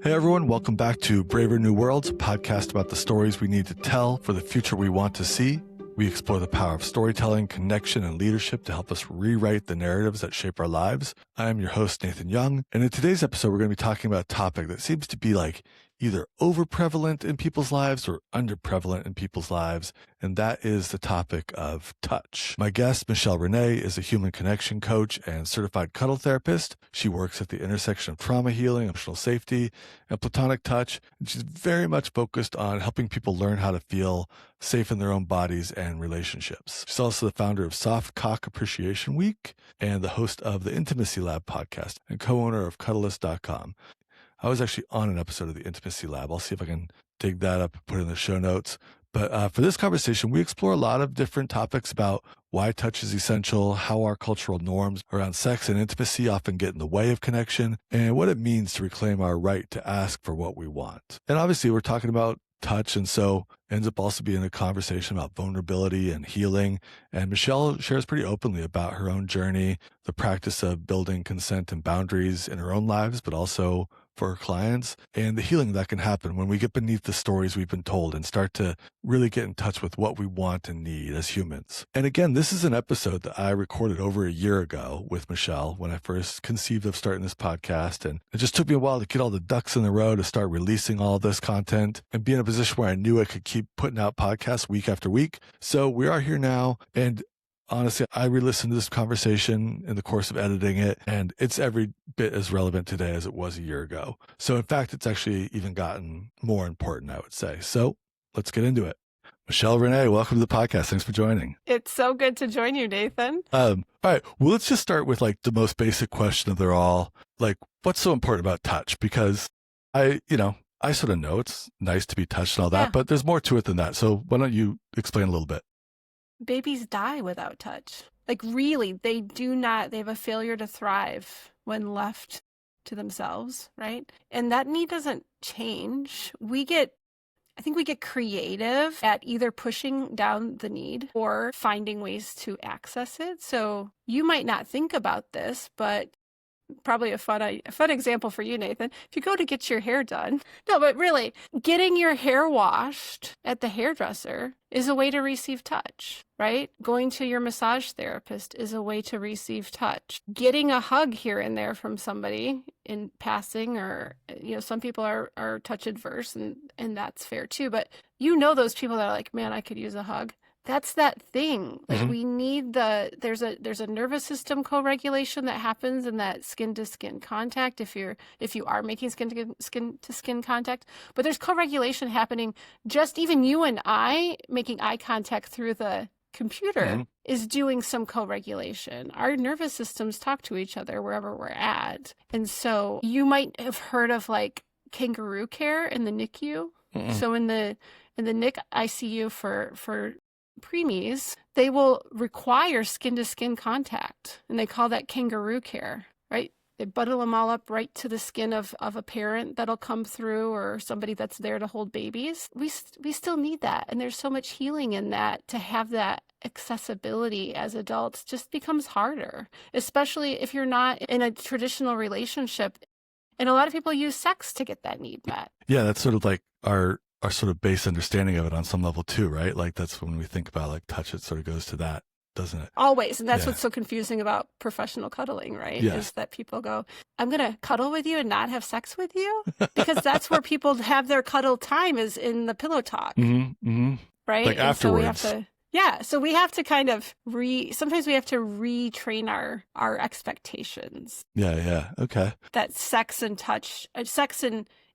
Hey everyone, welcome back to Braver New Worlds, a podcast about the stories we need to tell for the future we want to see. We explore the power of storytelling, connection, and leadership to help us rewrite the narratives that shape our lives. I am your host, Nathan Young, and in today's episode, we're going to be talking about a topic that seems to be like either over-prevalent in people's lives or under-prevalent in people's lives, and that is the topic of touch. My guest, Michelle Renee, is a human connection coach and certified cuddle therapist. She works at the intersection of trauma healing, emotional safety, and platonic touch, and she's very much focused on helping people learn how to feel safe in their own bodies and relationships. She's also the founder of Soft Cock Appreciation Week and the host of the Intimacy Lab podcast and co-owner of Cuddlist.com. I was actually on an episode of the Intimacy Lab. I'll see if I can dig that up and put it in the show notes. But for this conversation, we explore a lot of different topics about why touch is essential, how our cultural norms around sex and intimacy often get in the way of connection, and what it means to reclaim our right to ask for what we want. And obviously, we're talking about touch, and so ends up also being a conversation about vulnerability and healing. And Michelle shares pretty openly about her own journey, the practice of building consent and boundaries in her own lives, but also for her clients, and the healing that can happen when we get beneath the stories we've been told and start to really get in touch with what we want and need as humans. And again, this is an episode that I recorded over a year ago with Michelle when I first conceived of starting this podcast. And it just took me a while to get all the ducks in the row to start releasing all this content and be in a position where I knew I could keep putting out podcasts week after week. So we are here now. And honestly, I re-listened to this conversation in the course of editing it, and it's every bit as relevant today as it was a year ago. So in fact, it's actually even gotten more important, I would say. So let's get into it. Michelle Renee, welcome to the podcast. Thanks for joining. It's so good to join you, Nathan. All right. Well, let's just start with like the most basic question of they're all. Like, what's so important about touch? Because I sort of know it's nice to be touched and all that, but there's more to it than that. So why don't you explain a little bit? Babies die without touch. Like really, they have a failure to thrive when left to themselves, right? And that need doesn't change. I think we get creative at either pushing down the need or finding ways to access it. So you might not think about this, but probably a fun example for you, Nathan. If you go to get your hair done, no, but really, getting your hair washed at the hairdresser is a way to receive touch, right? Going to your massage therapist is a way to receive touch. Getting a hug here and there from somebody in passing, or some people are touch adverse, and that's fair too. But those people that are like, man, I could use a hug. That's that thing. Like we need there's a nervous system co-regulation that happens in that skin to skin contact if you are making skin to skin contact. But there's co-regulation happening, just even you and I making eye contact through the computer is doing some co-regulation. Our nervous systems talk to each other wherever we're at. And so you might have heard of like kangaroo care in the NICU. So in the NIC ICU for preemies, they will require skin-to-skin contact, and they call that kangaroo care, right? They bundle them all up right to the skin of a parent that'll come through, or somebody that's there to hold babies. We still need that, and there's so much healing in that. To have that accessibility as adults just becomes harder, especially if you're not in a traditional relationship. And a lot of people use sex to get that need met. Yeah, that's sort of like our sort of base understanding of it on some level too, right? Like that's when we think about like touch, it sort of goes to that, doesn't it? Always. And that's what's so confusing about professional cuddling, right? Yeah. Is that people go, I'm going to cuddle with you and not have sex with you? Because that's where people have their cuddle time, is in the pillow talk, right? Like and afterwards. So we have to kind of sometimes we have to retrain our expectations. Yeah. Okay. That sex and touch,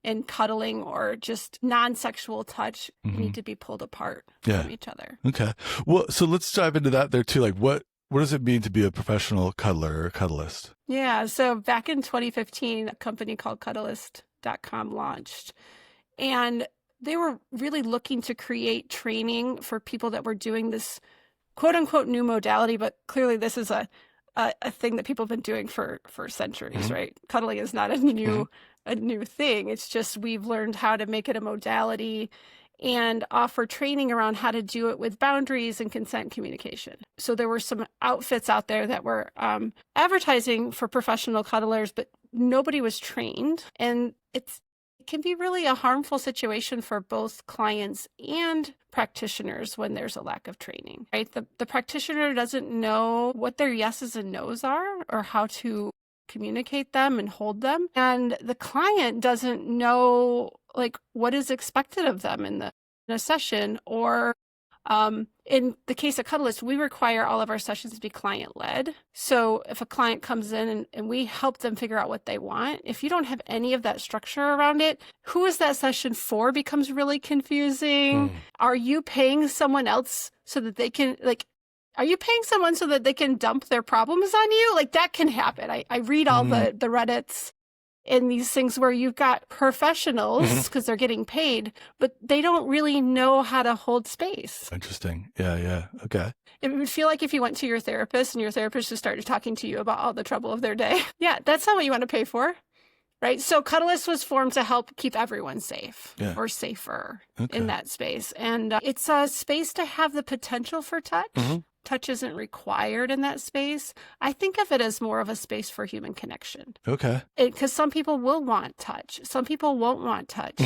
and cuddling, or just non-sexual touch, need to be pulled apart from each other. Okay. Well, so let's dive into that there too. Like what does it mean to be a professional cuddler or cuddlist? Yeah. So back in 2015, a company called Cuddlist.com launched, and they were really looking to create training for people that were doing this quote unquote new modality, but clearly this is a thing that people have been doing for centuries, right? Cuddling is not a new thing. It's just we've learned how to make it a modality and offer training around how to do it with boundaries and consent communication. So there were some outfits out there that were advertising for professional cuddlers, but nobody was trained. And it can be really a harmful situation for both clients and practitioners when there's a lack of training, right? The practitioner doesn't know what their yeses and nos are or how to communicate them and hold them. And the client doesn't know like what is expected of them in a session. Or in the case of Cuddlist, we require all of our sessions to be client-led. So if a client comes in and we help them figure out what they want, if you don't have any of that structure around it, who is that session for becomes really confusing. Are you paying someone else so that they can are you paying someone so that they can dump their problems on you? Like that can happen. I read all the Reddits and these things where you've got professionals because they're getting paid, but they don't really know how to hold space. Interesting. Yeah. Okay. It would feel like if you went to your therapist and your therapist just started talking to you about all the trouble of their day. Yeah, that's not what you want to pay for. Right. So Cuddlist was formed to help keep everyone safe or safer in that space. And it's a space to have the potential for touch. Touch isn't required in that space. I think of it as more of a space for human connection. Okay. Because some people will want touch. Some people won't want touch.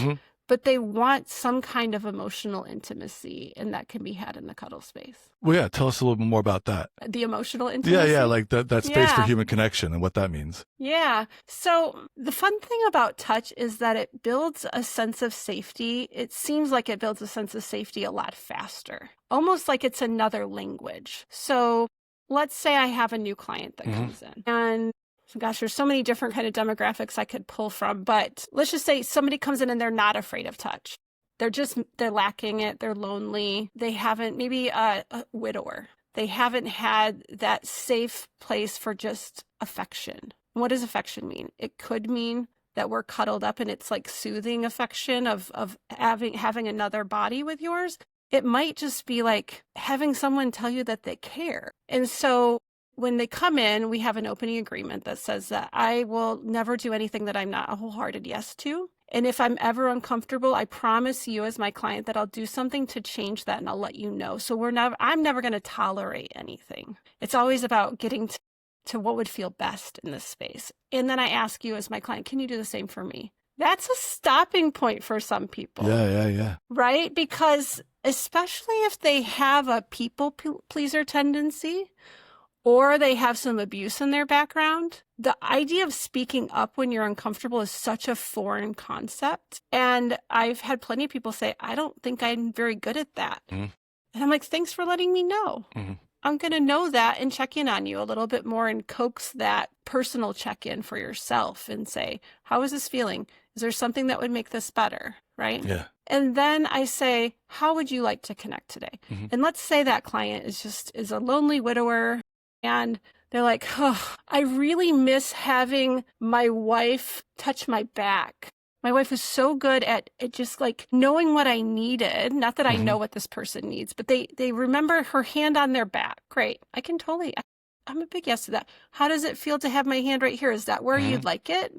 But they want some kind of emotional intimacy, and that can be had in the cuddle space. Well, yeah, tell us a little bit more about that. The emotional intimacy? Yeah, like that space for human connection and what that means. Yeah. So the fun thing about touch is that it builds a sense of safety. It seems like it builds a sense of safety a lot faster, almost like it's another language. So let's say I have a new client that comes in, and gosh, there's so many different kind of demographics I could pull from, but let's just say somebody comes in and they're not afraid of touch. They're lacking it. They're lonely. They haven't, maybe a widower. They haven't had that safe place for just affection. What does affection mean? It could mean that we're cuddled up and it's like soothing affection of having another body with yours. It might just be like having someone tell you that they care. And so when they come in, we have an opening agreement that says that I will never do anything that I'm not a wholehearted yes to. And if I'm ever uncomfortable, I promise you as my client that I'll do something to change that and I'll let you know. So I'm never going to tolerate anything. It's always about getting to what would feel best in this space. And then I ask you as my client, can you do the same for me? That's a stopping point for some people. Yeah. Right? Because especially if they have a people pleaser tendency, or they have some abuse in their background, the idea of speaking up when you're uncomfortable is such a foreign concept. And I've had plenty of people say, I don't think I'm very good at that. And I'm like, thanks for letting me know. I'm going to know that and check in on you a little bit more and coax that personal check-in for yourself and say, how is this feeling? Is there something that would make this better? Right? Yeah. And then I say, how would you like to connect today? And let's say that client is a lonely widower. And they're like, oh, I really miss having my wife touch my back. My wife was so good at just like knowing what I needed. Not that I know what this person needs, but they remember her hand on their back. Great. I'm a big yes to that. How does it feel to have my hand right here? Is that where you'd like it?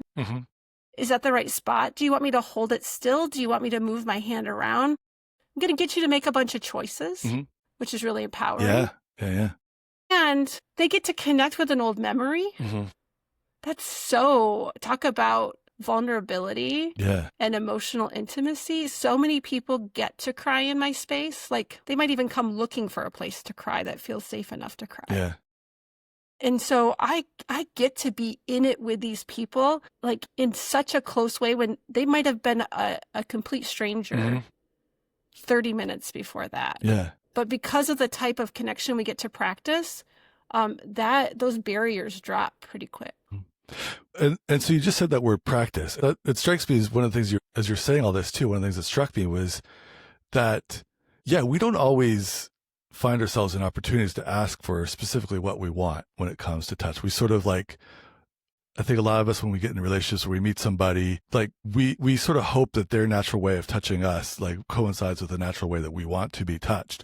Is that the right spot? Do you want me to hold it still? Do you want me to move my hand around? I'm going to get you to make a bunch of choices, which is really empowering. Yeah. And they get to connect with an old memory. That's talk about vulnerability and emotional intimacy. So many people get to cry in my space. Like they might even come looking for a place to cry that feels safe enough to cry. Yeah. And so I get to be in it with these people, like in such a close way when they might have been a complete stranger 30 minutes before that. Yeah. But because of the type of connection we get to practice, those barriers drop pretty quick. And so you just said that word practice. It strikes me as one of the things as you're saying all this too, one of the things that struck me was that, we don't always find ourselves in opportunities to ask for specifically what we want when it comes to touch. We sort of like, I think a lot of us, when we get in relationships or we meet somebody, like we sort of hope that their natural way of touching us like coincides with the natural way that we want to be touched.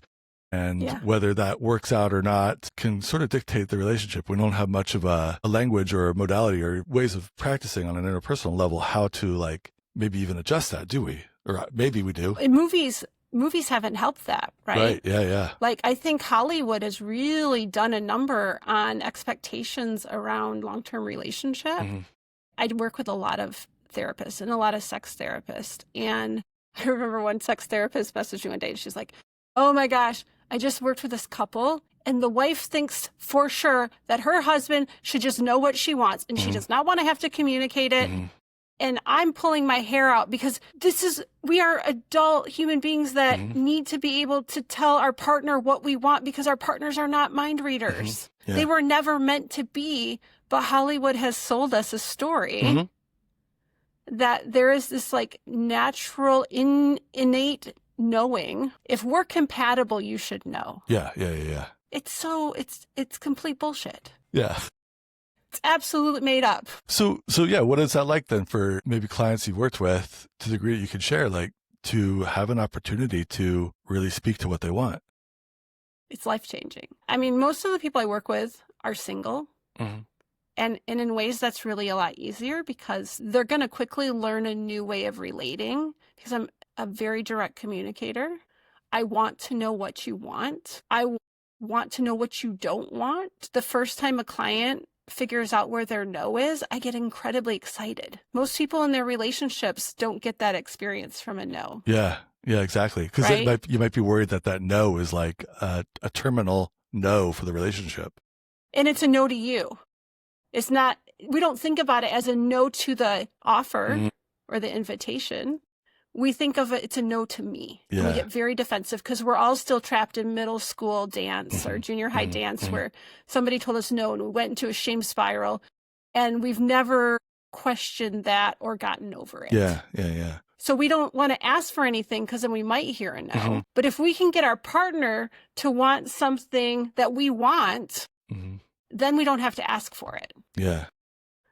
And whether that works out or not can sort of dictate the relationship. We don't have much of a language or a modality or ways of practicing on an interpersonal level how to like maybe even adjust that, do we? Or maybe we do. In movies haven't helped that, right? Right, yeah. Like I think Hollywood has really done a number on expectations around long-term relationship. I'd work with a lot of therapists and a lot of sex therapists. And I remember one sex therapist messaged me one day and she's like, oh my gosh, I just worked with this couple and the wife thinks for sure that her husband should just know what she wants and she does not want to have to communicate it. And I'm pulling my hair out because we are adult human beings that need to be able to tell our partner what we want because our partners are not mind readers. Yeah. They were never meant to be, but Hollywood has sold us a story that there is this like natural, innate knowing. If we're compatible, you should know. Yeah. It's complete bullshit. Yeah. It's absolutely made up. So yeah, what is that like then for maybe clients you've worked with to the degree that you can share, like to have an opportunity to really speak to what they want? It's life-changing. I mean, most of the people I work with are single. And in ways that's really a lot easier because they're going to quickly learn a new way of relating because I'm a very direct communicator. I want to know what you want. I want to know what you don't want. The first time a client figures out where their no is, I get incredibly excited. Most people in their relationships don't get that experience from a no. Yeah, exactly. Because you might be worried that no is like a terminal no for the relationship. And it's a no to you. It's not, we don't think about it as a no to the offer or the invitation. We think of it, it's a no to me. Yeah. And we get very defensive because we're all still trapped in middle school dance or junior high dance where somebody told us no and we went into a shame spiral and we've never questioned that or gotten over it. Yeah. So we don't want to ask for anything because then we might hear a no. But if we can get our partner to want something that we want, then we don't have to ask for it. Yeah.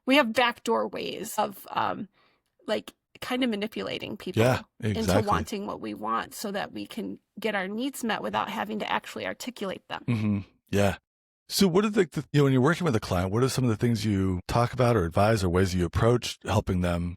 We have backdoor ways of kind of manipulating people into wanting what we want so that we can get our needs met without having to actually articulate them. Yeah. So what are when you're working with a client, what are some of the things you talk about or advise or ways you approach helping them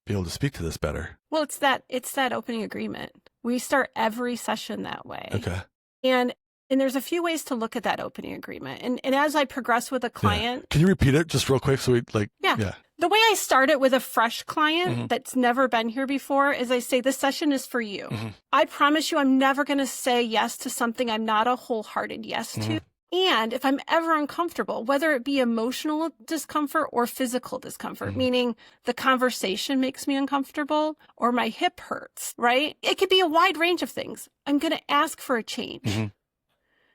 be able to speak to this better? Well, it's that opening agreement. We start every session that way. Okay. And there's a few ways to look at that opening agreement. And as I progress with a client. Can you repeat it just real quick? So we The way I start it with a fresh client that's never been here before is I say, this session is for you. I promise you I'm never going to say yes to something I'm not a wholehearted yes to. And if I'm ever uncomfortable, whether it be emotional discomfort or physical discomfort, meaning the conversation makes me uncomfortable or my hip hurts, right? It could be a wide range of things. I'm going to ask for a change. And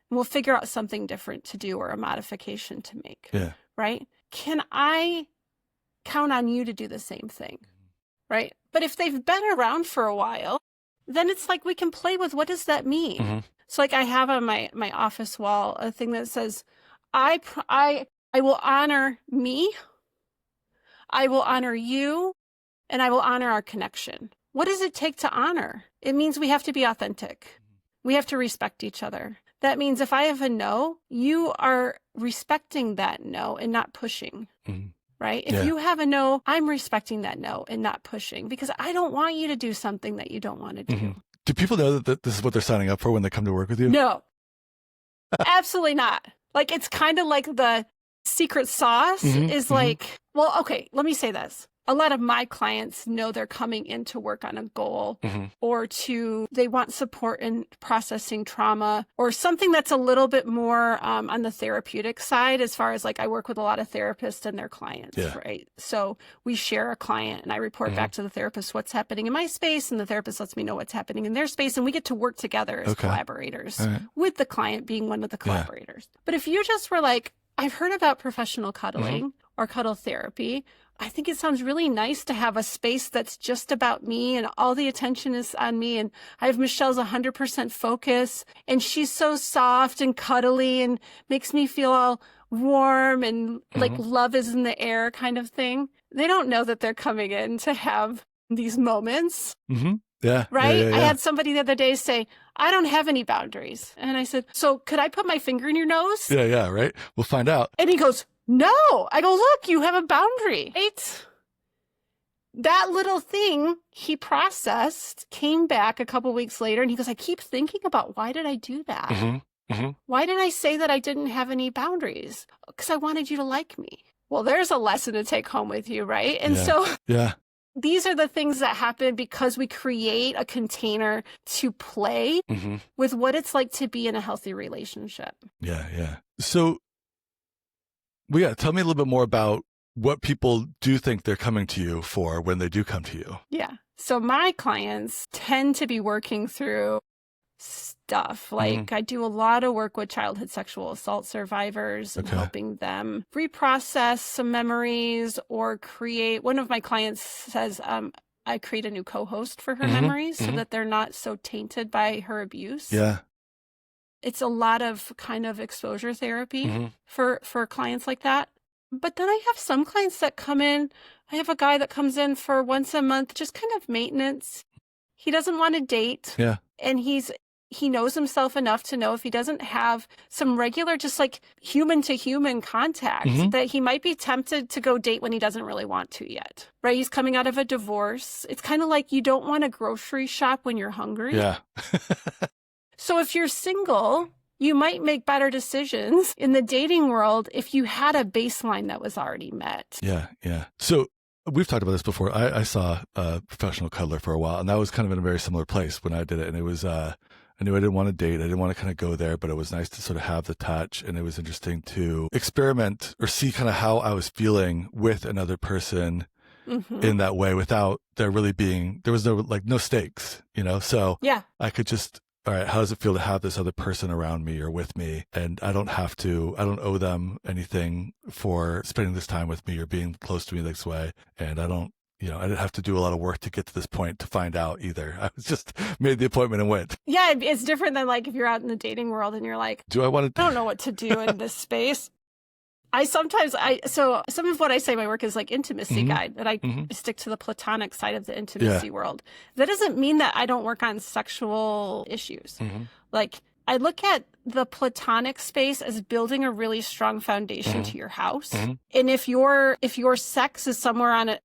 we'll figure out something different to do or a modification to make, right? Can I count on you to do the same thing, right? But if they've been around for a while, then it's like we can play with what does that mean? So like I have on my office wall a thing that says, I will honor me, I will honor you, and I will honor our connection. What does it take to honor? It means we have to be authentic. We have to respect each other. That means if I have a no, you are respecting that no and not pushing. Right? If you have a no, I'm respecting that no and not pushing because I don't want you to do something that you don't want to do. Do people know that this is what they're signing up for when they come to work with you? No, absolutely not. Like, it's kind of like the secret sauce is like, well, okay, let me say this. A lot of my clients know they're coming in to work on a goal or they want support in processing trauma or something that's a little bit more on the therapeutic side as far as like I work with a lot of therapists and their clients, right? So we share a client and I report back to the therapist what's happening in my space and the therapist lets me know what's happening in their space and we get to work together as collaborators with the client being one of the collaborators. But if you just were like, I've heard about professional cuddling or cuddle therapy, I think it sounds really nice to have a space that's just about me and all the attention is on me. And I have Michelle's 100% focus and she's so soft and cuddly and makes me feel all warm and like love is in the air kind of thing. They don't know that they're coming in to have these moments. Yeah. Right? Yeah. I had somebody the other day say, I don't have any boundaries. And I said, so could I put my finger in your nose? Yeah, right. We'll find out. And he goes, no. I go, look, you have a boundary. Right? That little thing he processed came back a couple weeks later and he goes, I keep thinking about why did I do that? Why did I say that I didn't have any boundaries? Because I wanted you to like me. Well, there's a lesson to take home with you, right? And so these are the things that happen because we create a container to play with what it's like to be in a healthy relationship. Yeah, yeah. So, tell me a little bit more about what people do think they're coming to you for when they do come to you. Yeah. So my clients tend to be working through stuff. Like I do a lot of work with childhood sexual assault survivors and helping them reprocess some memories or create. One of my clients says, I create a new co-host for her memories so that they're not so tainted by her abuse. Yeah. It's a lot of kind of exposure therapy for clients like that. But then I have some clients that come in. I have a guy that comes in for once a month, just kind of maintenance. He doesn't want to date. Yeah. And he knows himself enough to know if he doesn't have some regular, just like human to human contact, that he might be tempted to go date when he doesn't really want to yet, right? He's coming out of a divorce. It's kind of like you don't want to grocery shop when you're hungry. Yeah. So if you're single, you might make better decisions in the dating world if you had a baseline that was already met. Yeah, yeah. So we've talked about this before. I saw a professional cuddler for a while, and that was kind of in a very similar place when I did it. And it was, I knew I didn't want to date. I didn't want to kind of go there, but it was nice to sort of have the touch. And it was interesting to experiment or see kind of how I was feeling with another person in that way without there really being, there was no stakes, So yeah, I could just, all right, how does it feel to have this other person around me or with me? And I don't owe them anything for spending this time with me or being close to me this way. And I didn't have to do a lot of work to get to this point to find out either. I was just made the appointment and went. Yeah, it's different than like if you're out in the dating world and you're like, I don't know what to do in this space. So some of what I say in my work is like intimacy guide, that I stick to the platonic side of the intimacy world. That doesn't mean that I don't work on sexual issues. Like I look at the platonic space as building a really strong foundation to your house. And if your sex is somewhere on it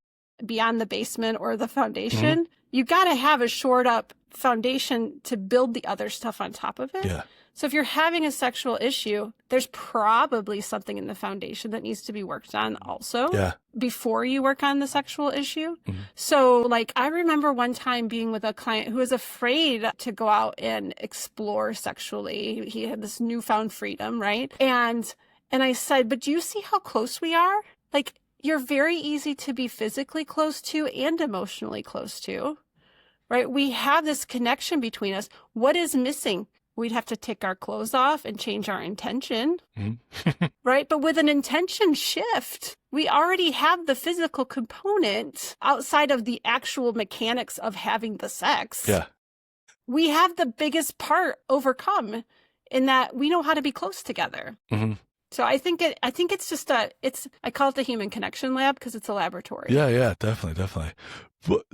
beyond the basement or the foundation, you got to have a shored up foundation to build the other stuff on top of it. Yeah. So if you're having a sexual issue, there's probably something in the foundation that needs to be worked on also before you work on the sexual issue. So like I remember one time being with a client who was afraid to go out and explore sexually. He had this newfound freedom, right? And I said, but do you see how close we are? Like you're very easy to be physically close to and emotionally close to, right? We have this connection between us. What is missing? We'd have to take our clothes off and change our intention, right? But with an intention shift, we already have the physical component outside of the actual mechanics of having the sex. Yeah. We have the biggest part overcome in that we know how to be close together. So I think it's just I call it the human connection lab because it's a laboratory. Yeah, definitely.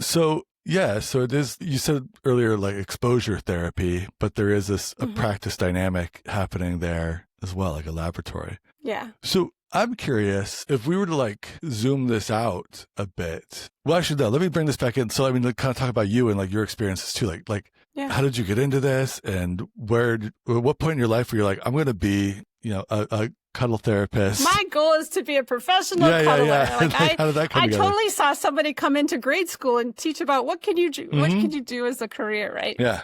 So it is, you said earlier, like exposure therapy, but there is a practice dynamic happening there as well, like a laboratory. Yeah. So I'm curious if we were to like zoom this out a bit. Well, actually, no, let me bring this back in. So, I mean, like, kind of talk about you and like your experiences too. Like, how did you get into this, and what point in your life where you're like, I'm going to be, a cuddle therapist? My goal is to be a professional cuddler. Yeah. Like how did that come I together? totally saw somebody come into grade school and teach about what can you do, what can you do as a career, right? Yeah.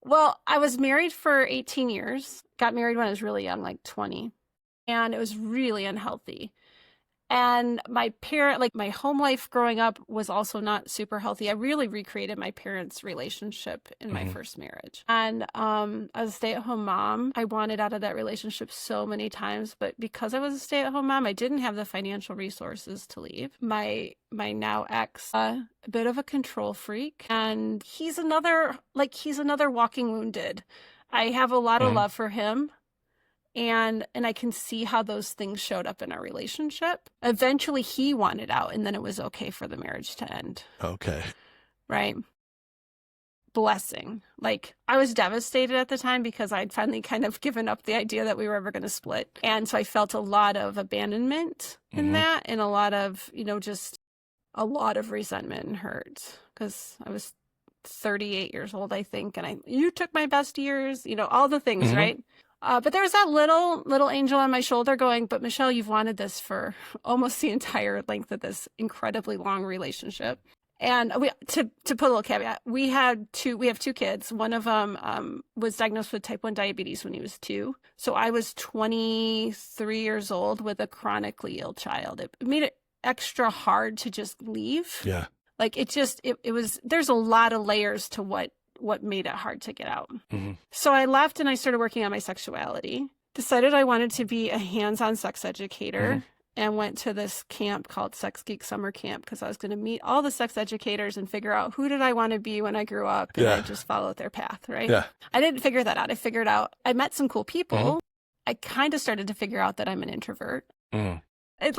Well, I was married for 18 years. Got married when I was really young, like 20, and it was really unhealthy. And my home life growing up was also not super healthy. I really recreated my parents' relationship in my first marriage. And I was a stay-at-home mom. I wanted out of that relationship so many times, but because I was a stay-at-home mom, I didn't have the financial resources to leave. My now ex, a bit of a control freak, and he's another walking wounded. I have a lot of love for him. And I can see how those things showed up in our relationship. Eventually he wanted out, and then it was okay for the marriage to end. Okay. Right. Blessing. Like I was devastated at the time because I'd finally kind of given up the idea that we were ever going to split. And so I felt a lot of abandonment in that, and a lot of, just a lot of resentment and hurt because I was 38 years old, I think. And you took my best years, all the things, right? But there was that little angel on my shoulder going, but Michelle, you've wanted this for almost the entire length of this incredibly long relationship. And to put a little caveat, we have two kids. One of them was diagnosed with type 1 diabetes when he was 2. So I was 23 years old with a chronically ill child. It made it extra hard to just leave. Yeah. Like it was, there's a lot of layers to what made it hard to get out. Mm-hmm. So I left and I started working on my sexuality, decided I wanted to be a hands-on sex educator. Mm-hmm. And went to this camp called Sex Geek Summer Camp because I was going to meet all the sex educators and figure out who did I want to be when I grew up, and I just followed their path, right? Yeah. I didn't figure that out. I figured out I met some cool people. Mm-hmm. I kind of started to figure out that I'm an introvert. Mm-hmm. It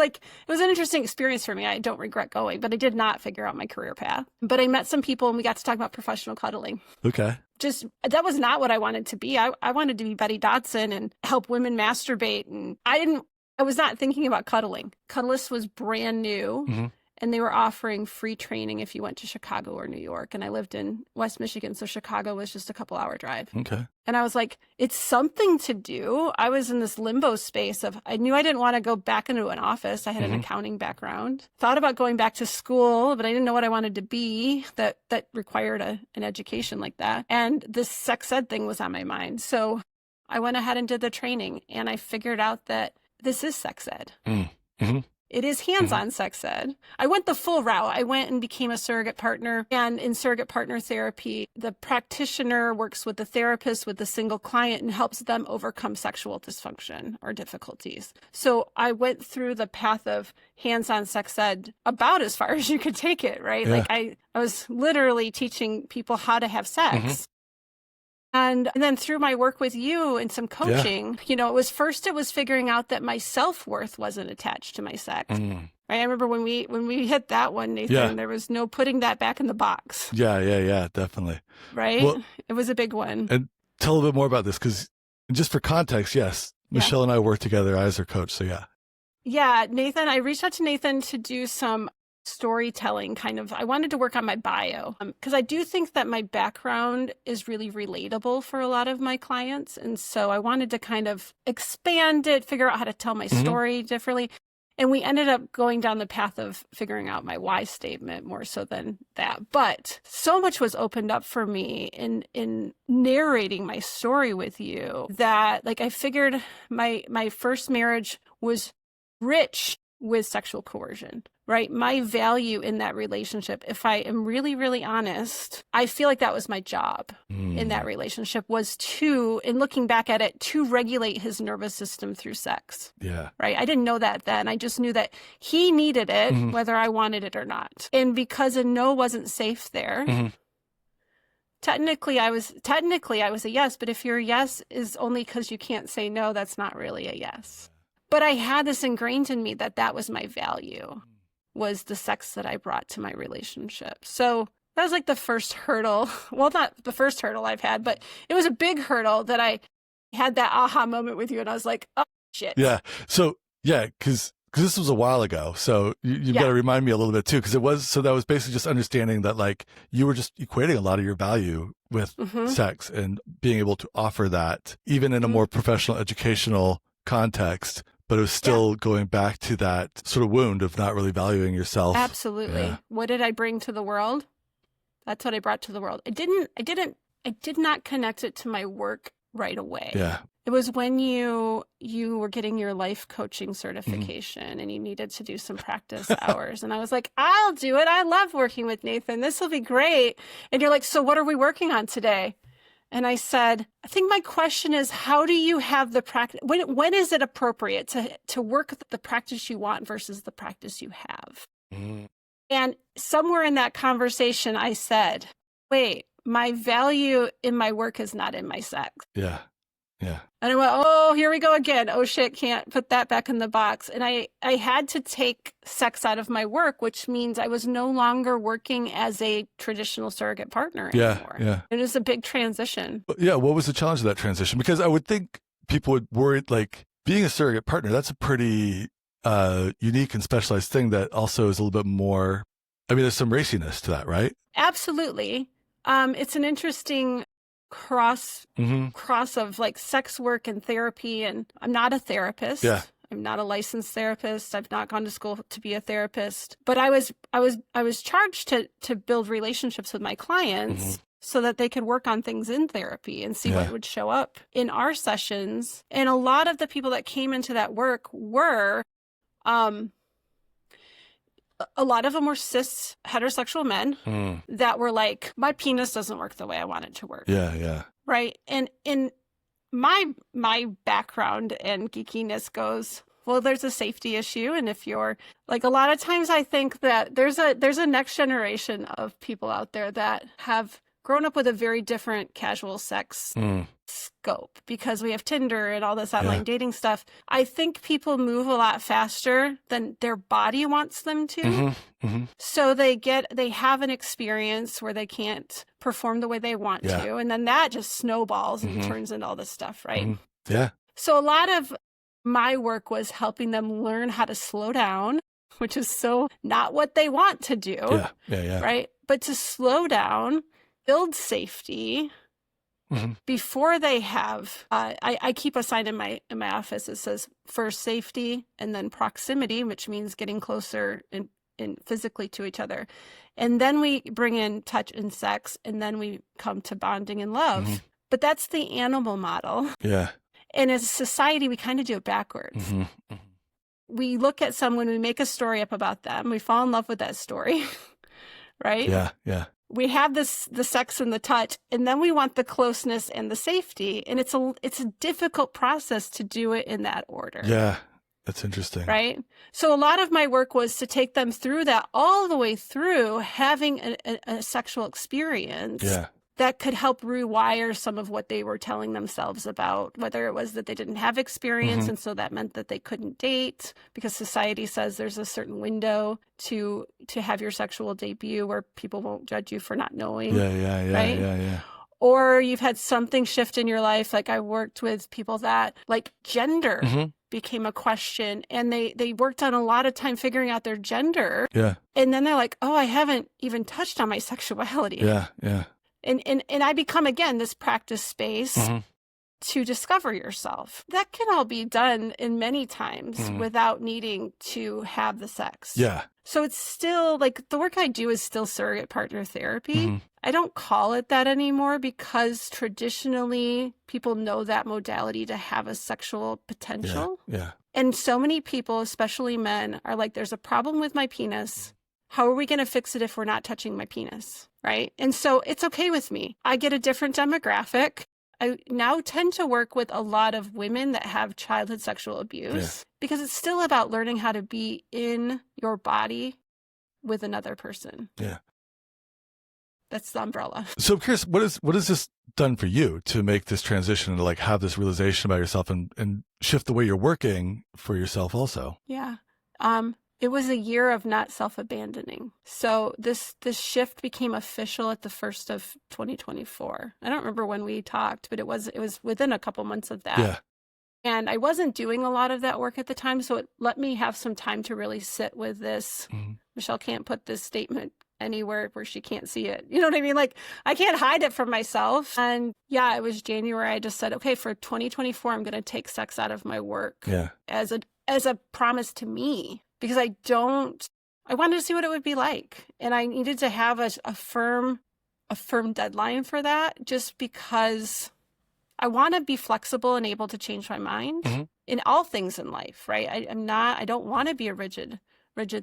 was an interesting experience for me. I don't regret going, but I did not figure out my career path. But I met some people and we got to talk about professional cuddling. Okay. Just that was not what I wanted to be. I wanted to be Betty Dodson and help women masturbate, and I was not thinking about cuddling. Cuddlist was brand new, Mm-hmm. and they were offering free training if you went to Chicago or New York. And I lived in West Michigan, so Chicago was just a couple-hour drive. Okay. And I was like, it's something to do. I was in this limbo space of, I knew I didn't want to go back into an office. I had an accounting background. Thought about going back to school, but I didn't know what I wanted to be that required an education like that. And this sex ed thing was on my mind. So I went ahead and did the training, and I figured out that this is sex ed. Mm-hmm. It is hands-on sex ed. I went the full route. I went and became a surrogate partner. And in surrogate partner therapy, the practitioner works with the therapist, with the single client, and helps them overcome sexual dysfunction or difficulties. So I went through the path of hands-on sex ed about as far as you could take it, right? Yeah. Like I was literally teaching people how to have sex. Mm-hmm. And then through my work with you and some coaching, it was figuring out that my self-worth wasn't attached to my sex. Mm. Right? I remember when we hit that one, Nathan, there was no putting that back in the box. Yeah, definitely. Right? Well, it was a big one. And tell a little bit more about this, because just for context, yes, Michelle and I work together as her coach, so yeah. Yeah, Nathan, I reached out to Nathan to do some storytelling I wanted to work on my bio because I do think that my background is really relatable for a lot of my clients. And so I wanted to kind of expand it, figure out how to tell my story differently. And we ended up going down the path of figuring out my why statement more so than that. But so much was opened up for me in narrating my story with you that I figured my first marriage was rich with sexual coercion, right? My value in that relationship, if I am really, really honest, I feel like that was my job in that relationship, was in looking back at it, to regulate his nervous system through sex. Yeah. Right? I didn't know that then. I just knew that he needed it, whether I wanted it or not. And because a no wasn't safe there, technically I was a yes, but if your yes is only because you can't say no, that's not really a yes. But I had this ingrained in me that was my value, was the sex that I brought to my relationship. So that was the first hurdle. Well, not the first hurdle I've had, but it was a big hurdle that I had that aha moment with you. And I was like, oh, shit. Yeah. So, yeah, because this was a while ago. So you've got to remind me a little bit too, because that was basically just understanding that you were just equating a lot of your value with sex and being able to offer that even in a more professional, educational context. But it was still going back to that sort of wound of not really valuing yourself. Absolutely. Yeah. What did I bring to the world? That's what I brought to the world. I did not connect it to my work right away. Yeah. It was when you were getting your life coaching certification and you needed to do some practice hours. And I was like, I'll do it. I love working with Nathan. This will be great. And you're like, so what are we working on today? And I said, I think my question is, how do you have the practice? When is it appropriate to work with the practice you want versus the practice you have? And somewhere in that conversation, I said, wait, my value in my work is not in my sex. Yeah. Yeah. And I went, oh, here we go again. Oh, shit, can't put that back in the box. And I had to take sex out of my work, which means I was no longer working as a traditional surrogate partner anymore. Yeah. It was a big transition. Yeah. What was the challenge of that transition? Because I would think people would worry, being a surrogate partner, that's a pretty unique and specialized thing that also is a little bit more, there's some raciness to that, right? Absolutely. It's an interesting cross of like sex work and therapy. And I'm not a therapist. Yeah. I'm not a licensed therapist. I've not gone to school to be a therapist, but I was charged to build relationships with my clients so that they could work on things in therapy and see what would show up in our sessions. And a lot of the people that came into that work were, a lot of them were cis heterosexual men that were like, my penis doesn't work the way I want it to work. Yeah. Yeah. Right. And in my background and geekiness goes, well, there's a safety issue. And if you're like, a lot of times I think that there's a next generation of people out there that have grown up with a very different casual sex scope because we have Tinder and all this online dating stuff. I think people move a lot faster than their body wants them to. So they have an experience where they can't perform the way they want to. And then that just snowballs and turns into all this stuff, right? Yeah. So a lot of my work was helping them learn how to slow down, which is so not what they want to do. Yeah. Right. But to slow down, build safety before they have, I keep a sign in my office that says first safety and then proximity, which means getting closer in physically to each other. And then we bring in touch and sex, and then we come to bonding and love. But that's the animal model. Yeah. And as a society, we kind of do it backwards. We look at someone, we make a story up about them, we fall in love with that story, right? Yeah. We have the sex and the touch, and then we want the closeness and the safety. And it's a difficult process to do it in that order. Yeah. That's interesting. Right? So a lot of my work was to take them through that all the way through having a sexual experience that could help rewire some of what they were telling themselves about, whether it was that they didn't have experience and so that meant that they couldn't date because society says there's a certain window to have your sexual debut where people won't judge you for not knowing. Yeah. Or you've had something shift in your life. Like I worked with people that like gender became a question, and they worked on a lot of time figuring out their gender. Yeah. And then they're like, oh, I haven't even touched on my sexuality. Yeah. And I become, again, this practice space to discover yourself. That can all be done in many times without needing to have the sex. Yeah. So it's still like the work I do is still surrogate partner therapy. I don't call it that anymore because traditionally people know that modality to have a sexual potential. Yeah. And so many people, especially men, are like, there's a problem with my penis. How are we going to fix it if we're not touching my penis? Right. And so it's okay with me. I get a different demographic. I now tend to work with a lot of women that have childhood sexual abuse because it's still about learning how to be in your body with another person. Yeah. That's the umbrella. So I'm curious, what has this done for you to make this transition to like have this realization about yourself and shift the way you're working for yourself also? Yeah. It was a year of not self-abandoning. So this shift became official at the 1st of 2024. I don't remember when we talked, but it was within a couple months of that. Yeah. And I wasn't doing a lot of that work at the time, so it let me have some time to really sit with this. Michelle can't put this statement anywhere where she can't see it. You know what I mean? Like, I can't hide it from myself. And yeah, it was January. I just said, okay, for 2024, I'm going to take sex out of my work as a promise to me. Because I wanted to see what it would be like. And I needed to have a firm deadline for that just because I want to be flexible and able to change my mind in all things in life, right? I don't want to be a rigid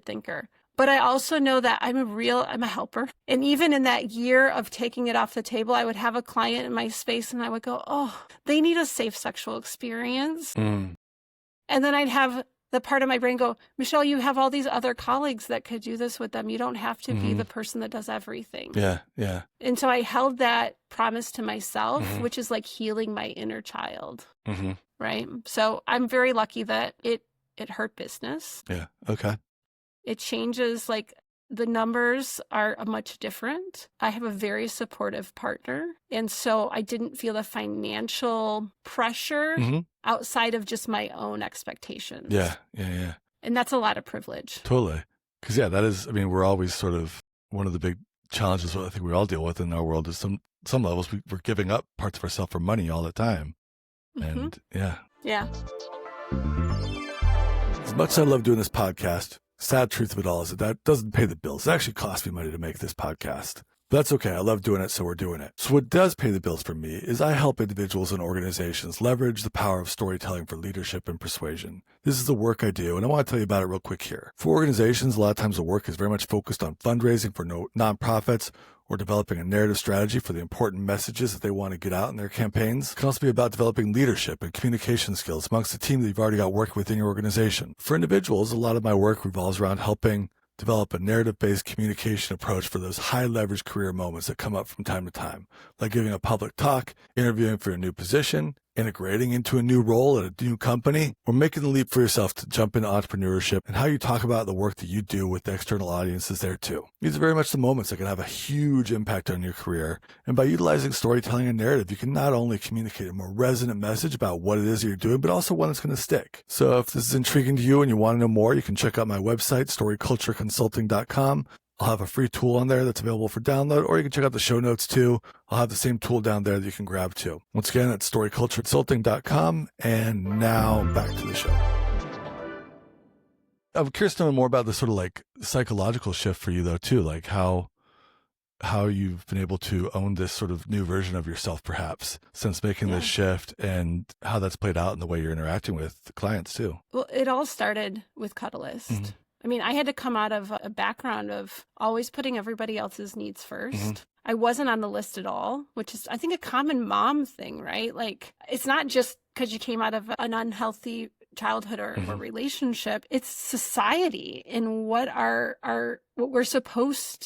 thinker. But I also know that I'm a helper. And even in that year of taking it off the table, I would have a client in my space and I would go, oh, they need a safe sexual experience. And then I'd have the part of my brain go, Michelle, you have all these other colleagues that could do this with them. You don't have to be the person that does everything. Yeah. And so I held that promise to myself, which is like healing my inner child. Right. So I'm very lucky that it hurt business. Yeah. Okay. It changes, like the numbers are much different. I have a very supportive partner. And so I didn't feel the financial pressure outside of just my own expectations. Yeah. And that's a lot of privilege. Totally. Because that is, we're always sort of, one of the big challenges I think we all deal with in our world is some levels, we're giving up parts of ourselves for money all the time. And yeah. As much as I love doing this podcast, sad truth of it all is that doesn't pay the bills. It actually costs me money to make this podcast. But that's okay. I love doing it, so we're doing it. So what does pay the bills for me is I help individuals and organizations leverage the power of storytelling for leadership and persuasion. This is the work I do, and I want to tell you about it real quick here. For organizations, a lot of times the work is very much focused on fundraising for nonprofits or developing a narrative strategy for the important messages that they want to get out in their campaigns. It can also be about developing leadership and communication skills amongst the team that you've already got working within your organization. For individuals, a lot of my work revolves around helping develop a narrative-based communication approach for those high-leverage career moments that come up from time to time, like giving a public talk, interviewing for a new position, integrating into a new role at a new company, or making the leap for yourself to jump into entrepreneurship, and how you talk about the work that you do with the external audiences there too. These are very much the moments that can have a huge impact on your career. And by utilizing storytelling and narrative, you can not only communicate a more resonant message about what it is that you're doing, but also one that's going to stick. So if this is intriguing to you and you want to know more, you can check out my website, storycultureconsulting.com. I'll have a free tool on there that's available for download, or you can check out the show notes too. I'll have the same tool down there that you can grab too. Once again, that's storycultureconsulting.com. And now back to the show. I'm curious to know more about the sort of like psychological shift for you though too, like how you've been able to own this sort of new version of yourself perhaps since making this shift, and how that's played out in the way you're interacting with the clients too. Well, it all started with Cuddlist. I mean, I had to come out of a background of always putting everybody else's needs first. I wasn't on the list at all, which is, I think, a common mom thing, right? Like, it's not just because you came out of an unhealthy childhood or relationship. It's society and what what we're supposed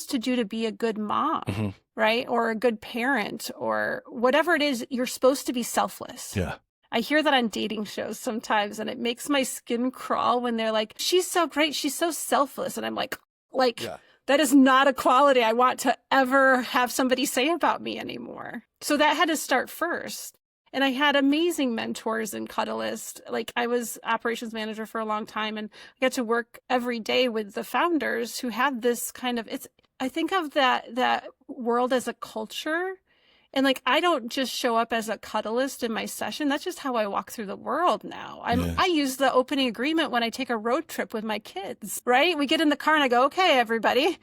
to do to be a good mom, right? Or a good parent, or whatever it is. You're supposed to be selfless. Yeah. I hear that on dating shows sometimes, and it makes my skin crawl when they're like, she's so great, she's so selfless. And I'm like, that is not a quality I want to ever have somebody say about me anymore. So that had to start first. And I had amazing mentors in Cuddlist. Like, I was operations manager for a long time, and I got to work every day with the founders who had this kind of, I think of that world as a culture. And like, I don't just show up as a cuddlist in my session. That's just how I walk through the world now. I use the opening agreement when I take a road trip with my kids, right? We get in the car and I go, okay, everybody.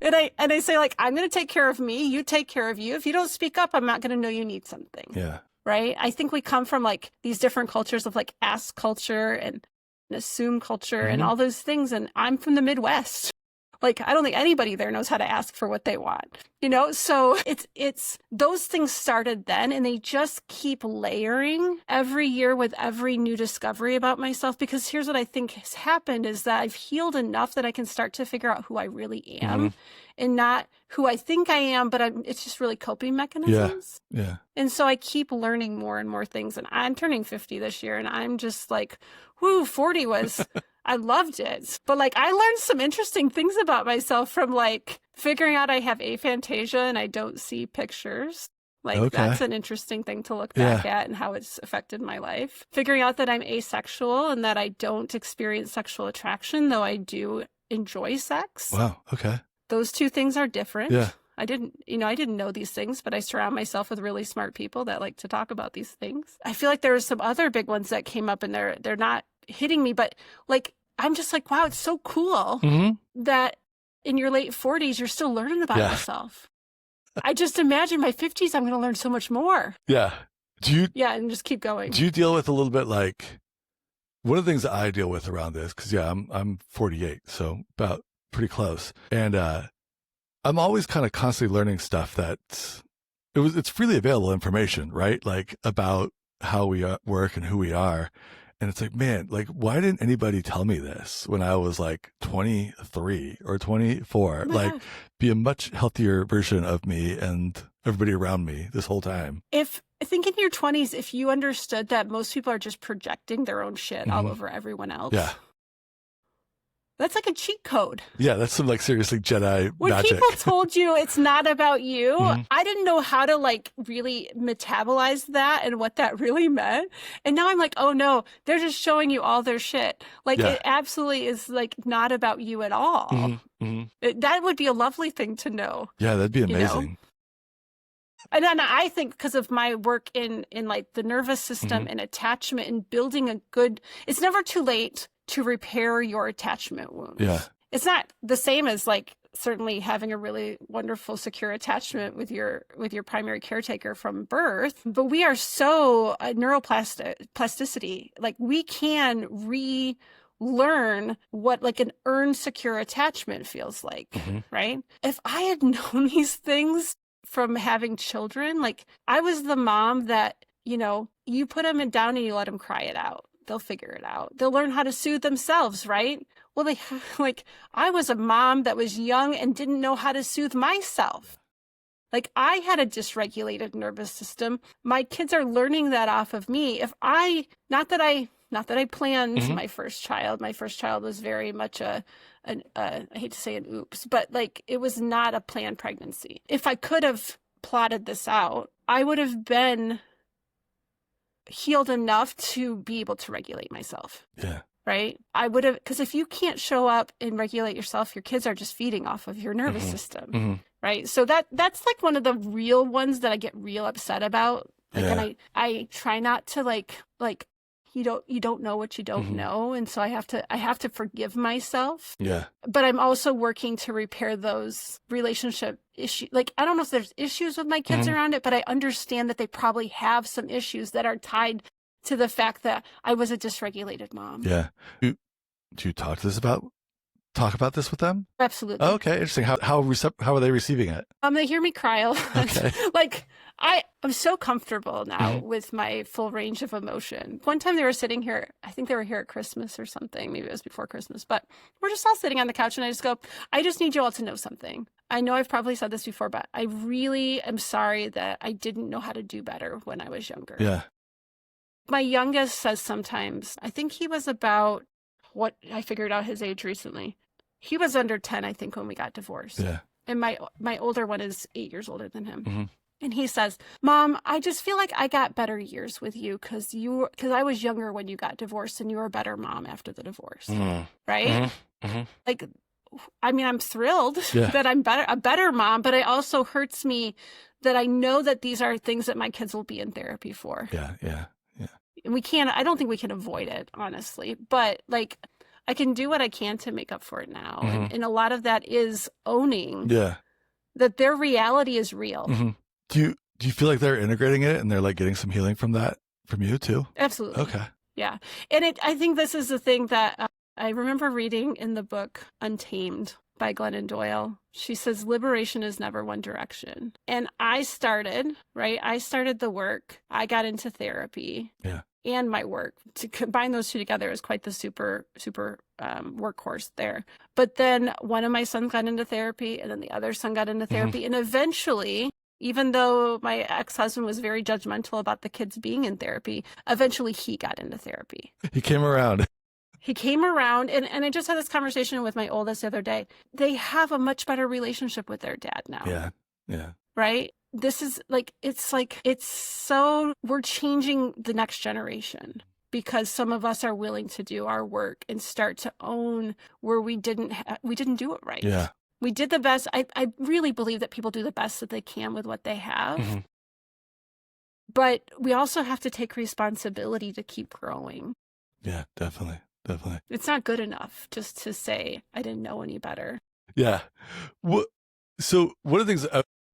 and I say, like, I'm going to take care of me. You take care of you. If you don't speak up, I'm not going to know you need something. Yeah. Right. I think we come from like these different cultures of like ask culture and assume culture and all those things. And I'm from the Midwest. Like, I don't think anybody there knows how to ask for what they want, you know? So it's those things started then, and they just keep layering every year with every new discovery about myself. Because here's what I think has happened is that I've healed enough that I can start to figure out who I really am and not who I think I am, but it's just really coping mechanisms. Yeah. And so I keep learning more and more things. And I'm turning 50 this year, and I'm just like, whoo, 40 was... I loved it. But like, I learned some interesting things about myself from like figuring out I have aphantasia and I don't see pictures. Like, that's an interesting thing to look back at and how it's affected my life. Figuring out that I'm asexual and that I don't experience sexual attraction, though I do enjoy sex. Wow. Okay. Those two things are different. Yeah. I didn't know these things, but I surround myself with really smart people that like to talk about these things. I feel like there were some other big ones that came up, and they're not hitting me, but like, I'm just like, wow, it's so cool that in your late 40s, you're still learning about yourself. I just imagine my 50s, I'm going to learn so much more. Yeah. And just keep going. Do you deal with a little bit like, one of the things that I deal with around this, because I'm 48, so about pretty close. And I'm always kind of constantly learning stuff it's freely available information, right? Like about how we work and who we are. And it's like, man, like, why didn't anybody tell me this when I was like 23 or 24? Like, be a much healthier version of me and everybody around me this whole time. I think in your 20s, if you understood that most people are just projecting their own shit all over everyone else. Yeah. That's like a cheat code. Yeah, that's some like seriously Jedi when magic. When people told you it's not about you, I didn't know how to like really metabolize that and what that really meant. And now I'm like, oh no, they're just showing you all their shit. Like it absolutely is like not about you at all. That would be a lovely thing to know. Yeah, that'd be amazing. You know? And then I think because of my work in like the nervous system and attachment and building a good, it's never too late to repair your attachment wounds. Yeah. It's not the same as like certainly having a really wonderful, secure attachment with your primary caretaker from birth. But we are so neuroplasticity, like we can relearn what like an earned secure attachment feels like, right? If I had known these things from having children, like I was the mom that, you know, you put them down and you let them cry it out. They'll figure it out. They'll learn how to soothe themselves, right? Well, like I was a mom that was young and didn't know how to soothe myself. Like I had a dysregulated nervous system. My kids are learning that off of me. If I, not that I planned my first child. My first child was very much I hate to say an oops, but like it was not a planned pregnancy. If I could have plotted this out, I would have been healed enough to be able to regulate myself. Yeah. Right? I would have, because if you can't show up and regulate yourself, your kids are just feeding off of your nervous system. Right? So that's like one of the real ones that I get real upset about. Like, and I try not to like you don't know what you don't know, and so I have to forgive myself. Yeah. But I'm also working to repair those relationship issues. Like I don't know if there's issues with my kids around it, but I understand that they probably have some issues that are tied to the fact that I was a dysregulated mom. Yeah. Do you talk about this with them? Absolutely. Oh, okay, interesting. How are they receiving it? They hear me cry a lot. Okay. Like I'm so comfortable now with my full range of emotion. One time they were sitting here, I think they were here at Christmas or something. Maybe it was before Christmas, but we're just all sitting on the couch and I just go, I just need you all to know something. I know I've probably said this before, but I really am sorry that I didn't know how to do better when I was younger. Yeah. My youngest says sometimes, I think he was about what I figured out his age recently. He was under 10, I think, when we got divorced. Yeah. And my older one is 8 years older than him. And he says, Mom, I just feel like I got better years with you because I was younger when you got divorced and you were a better mom after the divorce. Right? Like, I mean, I'm thrilled that I'm a better mom, but it also hurts me that I know that these are things that my kids will be in therapy for. Yeah. Yeah. Yeah. And I don't think we can avoid it, honestly, but like I can do what I can to make up for it now. And a lot of that is owning that their reality is real. Do you feel like they're integrating it and they're like getting some healing from that from you too? Absolutely. Okay. Yeah. And I think this is the thing that I remember reading in the book Untamed by Glennon Doyle. She says, liberation is never one direction. And I started the work. I got into therapy. Yeah. And my work. To combine those two together is quite the super workhorse there. But then one of my sons got into therapy, and then the other son got into therapy. And eventually, even though my ex-husband was very judgmental about the kids being in therapy, eventually he got into therapy. He came around. He came around, and I just had this conversation with my oldest the other day. They have a much better relationship with their dad now. Yeah. Yeah. Right? This is it's so we're changing the next generation because some of us are willing to do our work and start to own where we didn't do it right. Yeah. We did the best. I really believe that people do the best that they can with what they have. But we also have to take responsibility to keep growing. Yeah, definitely. Definitely. It's not good enough just to say, I didn't know any better. Yeah. So one of the things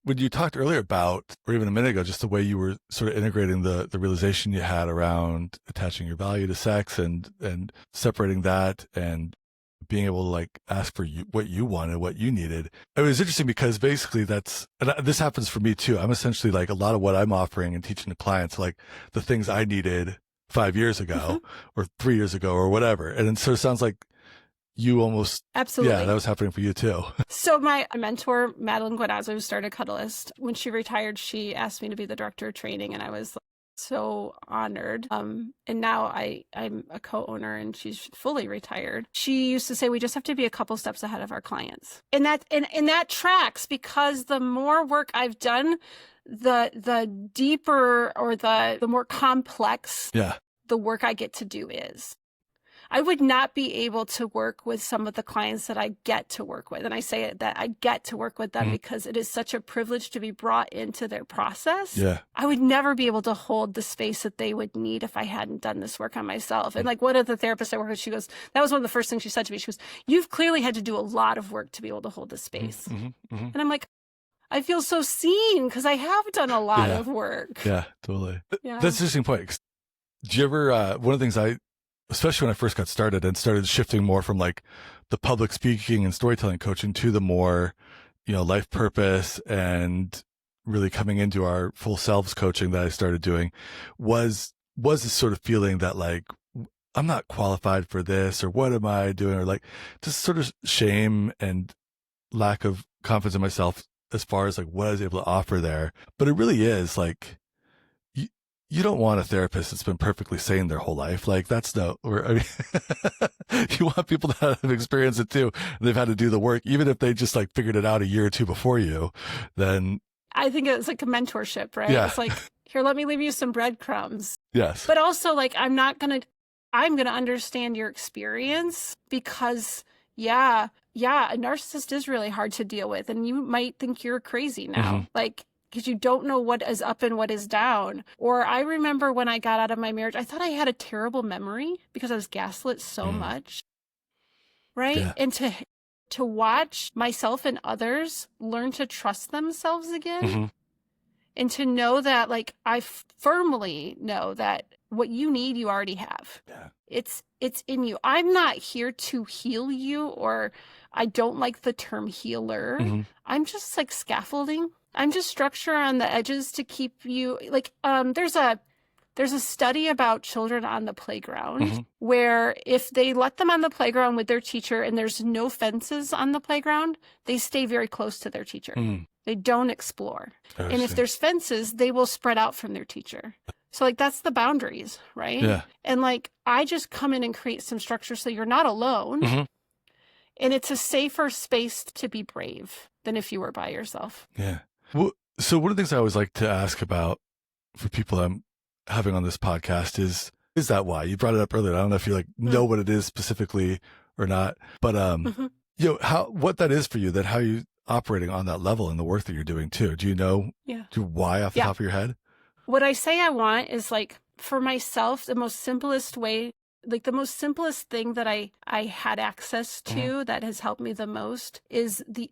when you talked earlier about, or even a minute ago, just the way you were sort of integrating the realization you had around attaching your value to sex and separating that and being able to like ask for what you wanted, what you needed. It was interesting because basically this happens for me too. I'm essentially like a lot of what I'm offering and teaching to clients, like the things I needed 5 years ago or 3 years ago or whatever. And then so it sounds like you almost, absolutely. Yeah, that was happening for you too. So my mentor, Madeline Guadazzo, who started Cuddlist, when she retired, she asked me to be the director of training, and I was so honored. And now I'm a co-owner, and she's fully retired. She used to say, we just have to be a couple steps ahead of our clients. And that tracks, because the more work I've done, the deeper or the more complex the work I get to do is. I would not be able to work with some of the clients that I get to work with. And I say it that I get to work with them because it is such a privilege to be brought into their process. Yeah. I would never be able to hold the space that they would need if I hadn't done this work on myself. And like one of the therapists I work with, she goes, that was one of the first things she said to me. She goes, you've clearly had to do a lot of work to be able to hold this space. And I'm like, I feel so seen because I have done a lot of work. Yeah, totally. Yeah. That's an interesting point. Do you ever, one of the things especially when I first got started and started shifting more from like the public speaking and storytelling coaching to the more, life purpose and really coming into our full selves coaching that I started doing was this sort of feeling that like, I'm not qualified for this, or what am I doing? Or like just sort of shame and lack of confidence in myself as far as like what I was able to offer there. But it really is like, you don't want a therapist that's been perfectly sane their whole life. Like that's you want people that have experienced it too. And they've had to do the work, even if they just like figured it out a year or two before you, then. I think it's like a mentorship, right? Yeah. It's like, here, let me leave you some breadcrumbs. Yes. But also like, I'm going to understand your experience because a narcissist is really hard to deal with. And you might think you're crazy now. Like, because you don't know what is up and what is down. Or I remember when I got out of my marriage, I thought I had a terrible memory because I was gaslit so much. Right? Yeah. And to watch myself and others learn to trust themselves again. And to know that, like, I firmly know that what you need, you already have. Yeah. It's in you. I'm not here to heal you, or I don't like the term healer. I'm just like scaffolding. I'm just structure on the edges to keep you like, there's a study about children on the playground where if they let them on the playground with their teacher and there's no fences on the playground, they stay very close to their teacher. They don't explore. And if there's fences, they will spread out from their teacher. So like, that's the boundaries, right? Yeah. And like, I just come in and create some structure so you're not alone. And it's a safer space to be brave than if you were by yourself. Yeah. Well, so one of the things I always like to ask about for people I'm having on this podcast is that why? You brought it up earlier. I don't know if you like know what it is specifically or not, but what that is for you, that how you operating on that level in the work that you're doing too. Do you know why off the top of your head? What I say I want is like, for myself, the most simplest way, like the most simplest thing that I had access to that has helped me the most is the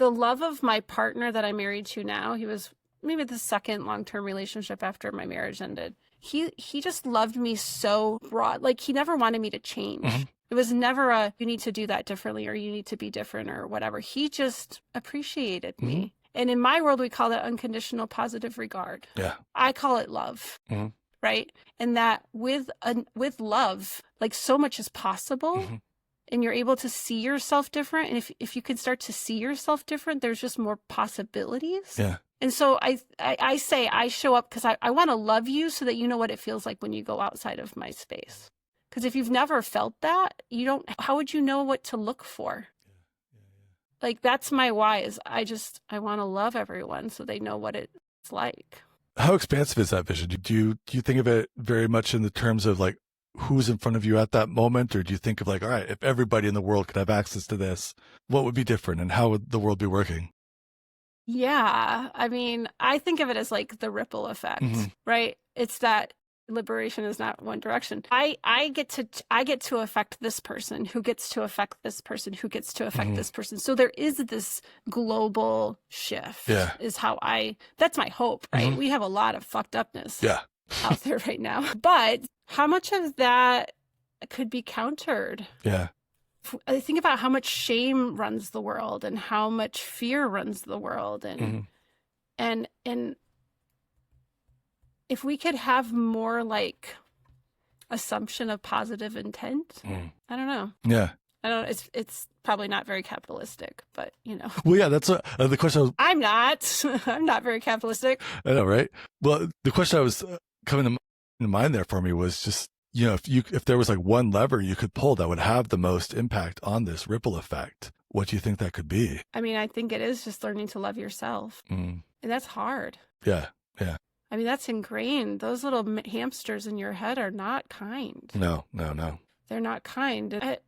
love of my partner that I'm married to now. He was maybe the second long-term relationship after my marriage ended. He just loved me so broad. Like he never wanted me to change. It was never you need to do that differently or you need to be different or whatever. He just appreciated me. And in my world, we call that unconditional positive regard. Yeah. I call it love. Right. And that with love, like so much is possible. And you're able to see yourself different. And if you can start to see yourself different, there's just more possibilities. Yeah. And so I say I show up because I want to love you so that you know what it feels like when you go outside of my space. Because if you've never felt that, how would you know what to look for? Like that's my why is I want to love everyone so they know what it's like. How expansive is that vision? Do you think of it very much in the terms of like, who's in front of you at that moment? Or do you think of like, all right, if everybody in the world could have access to this, what would be different and how would the world be working? Yeah. I mean, I think of it as like the ripple effect, right? It's that liberation is not one direction. I get to affect this person who gets to affect this person who gets to affect this person. So there is this global shift is how that's my hope, right? We have a lot of fucked upness out there right now, but how much of that could be countered? Yeah. I think about how much shame runs the world and how much fear runs the world. And if we could have more like assumption of positive intent, I don't know. Yeah. I don't know. It's probably not very capitalistic, but you know. Well, yeah, that's the question. I'm not very capitalistic. I know, right? Well, the question I was coming to mind there for me was just, you know, if there was like one lever you could pull that would have the most impact on this ripple effect, what do you think that could be? I mean, I think it is just learning to love yourself. And that's hard. Yeah. Yeah. I mean, that's ingrained. Those little hamsters in your head are not kind. No. They're not kind.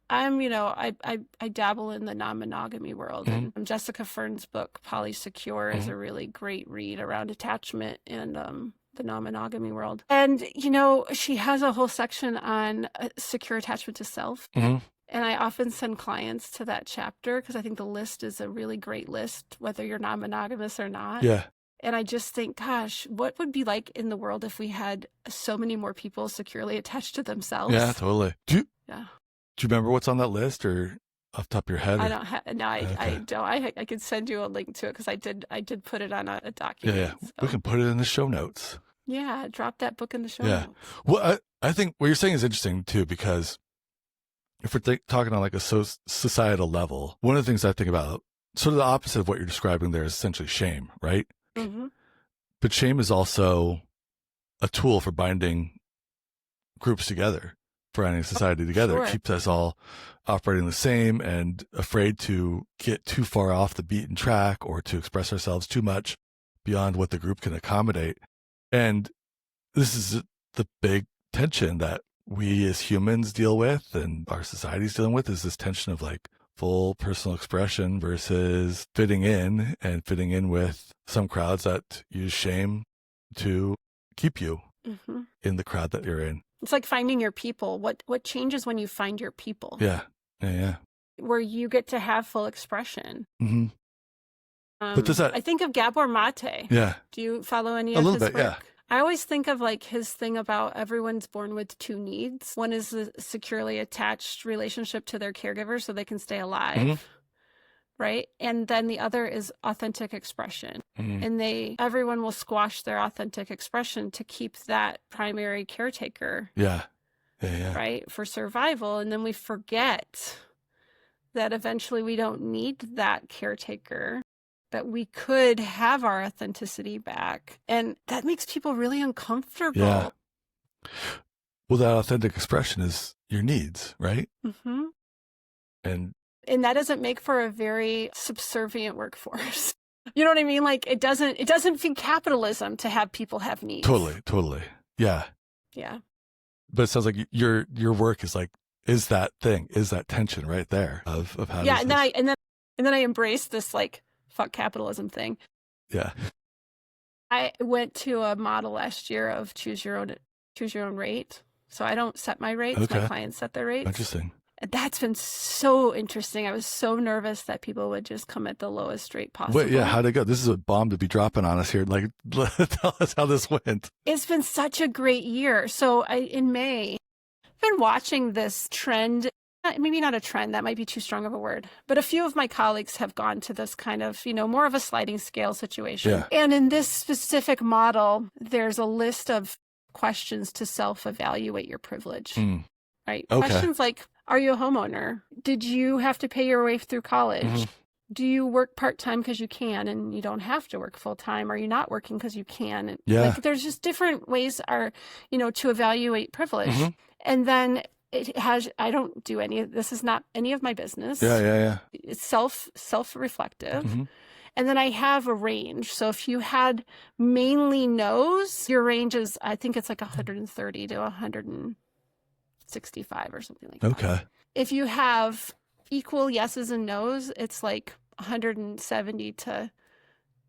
I'm, I dabble in the non-monogamy world, and Jessica Fern's book, Polysecure, is a really great read around attachment and the non-monogamy world. And, she has a whole section on secure attachment to self. And I often send clients to that chapter because I think the list is a really great list, whether you're non-monogamous or not. Yeah. And I just think, gosh, what would be like in the world if we had so many more people securely attached to themselves? Yeah, totally. Do Yeah. you remember what's on that list, or off the top of your head? I don't have. No, I don't. I could send you a link to it because I did put it on a document. Yeah. So. We can put it in the show notes. Yeah, drop that book in the show notes. Well, I think what you're saying is interesting too, because if we're talking on like a societal level, one of the things I think about, sort of the opposite of what you're describing there, is essentially shame, right? But shame is also a tool for binding groups together, for binding society together. Sure. It keeps us all operating the same and afraid to get too far off the beaten track or to express ourselves too much beyond what the group can accommodate. And this is the big tension that we as humans deal with and our society's dealing with, is this tension of like full personal expression versus fitting in, and fitting in with some crowds that use shame to keep you in the crowd that you're in. It's like finding your people. What changes when you find your people? Yeah. Where you get to have full expression. But does that... I think of Gabor Mate. Yeah. Do you follow any of his work? A little bit, yeah. I always think of like his thing about everyone's born with two needs. One is a securely attached relationship to their caregiver so they can stay alive, right? And then the other is authentic expression. And everyone will squash their authentic expression to keep that primary caretaker, right, for survival. And then we forget that eventually we don't need that caretaker, that we could have our authenticity back. And that makes people really uncomfortable. Yeah. Well, that authentic expression is your needs, right? And that doesn't make for a very subservient workforce. You know what I mean? Like it doesn't feed capitalism to have people have needs. Totally. Yeah. Yeah. But it sounds like your work is that tension right there of how. Yeah. And then I embrace this like, fuck capitalism thing. Yeah. I went to a model last year of choose your own rate. So I don't set my rates. Okay. My clients set their rates. Interesting. And that's been so interesting. I was so nervous that people would just come at the lowest rate possible. Wait, yeah, how'd it go? This is a bomb to be dropping on us here. Like, tell us how this went. It's been such a great year. So in May, I've been watching this trend. Maybe not a trend, that might be too strong of a word, but a few of my colleagues have gone to this kind of, more of a sliding scale situation. Yeah. And in this specific model, there's a list of questions to self-evaluate your privilege, right? Okay. Questions like, are you a homeowner? Did you have to pay your way through college? Do you work part-time because you can and you don't have to work full-time? Are you not working because you can? And like, there's just different ways to evaluate privilege. And then I don't do any of this. Is not any of my business. Yeah. It's self-reflective. And then I have a range. So if you had mainly no's, your range is, I think it's like 130 to 165 or something like that. Okay. If you have equal yeses and no's, it's like 170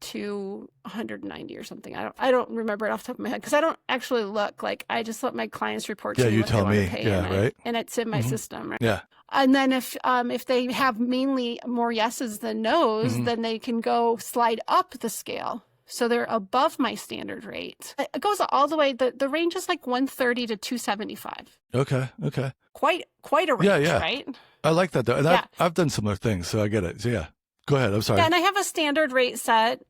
to 190 or something. I don't remember it off the top of my head because I don't actually look. Like I just let my clients report to me what they want to pay. Right. And it's in my system, right? Yeah. And then if they have mainly more yeses than no's, then they can go slide up the scale. So they're above my standard rate. It goes all the way. The range is like 130 to 275. Okay. Quite a range, right? I like that though. And I've done similar things, so I get it. So yeah. Go ahead. I'm sorry. Yeah, and I have a standard rate set,